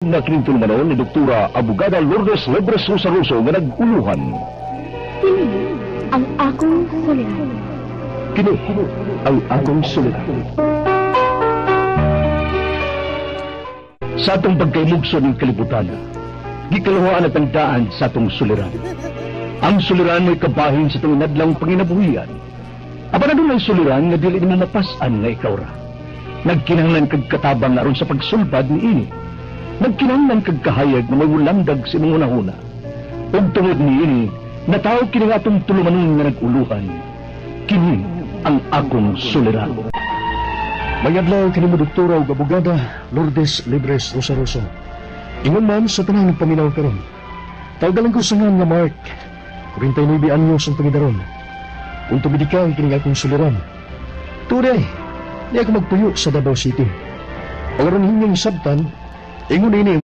na kinintulmanon ni Doktora Abogada Lourdes Lebres Rosaroso nga nag-uluhan. Kini ang akong suliran. Kini ang akong suliran. Sa atong pagkaymugso ng kalibutan, gikaluhaan at ang daan sa atong suliran. Ang suliran mo'y kabahin sa itong inadlang panginabuhian. Aba na doon ang suliran nga dili mo mapasan nga ikaw ra. Nagkinahanglan kag katabang aron sa pagsulbad ni ini. Nagkinahanglan kag kahayag na may wulandag sa imong unahuna. Ug tungod ni ini, natawag kini nga atong tulumanon nga nag-uluhan. Kini ang akong suliran. Mayadlaw kini mo Doktora ug Abogada Lourdes Lebres Rosaroso. Ingon man sa tanang paminaw karon. Tawagalan ko sa nga Mark. 49 anyos ang pangidaron. Kung tumidika ang kini nga akong suliran. Tuday, di ako magpuyo sa Davao City. Pagaron hinyang sabtan, ingon ini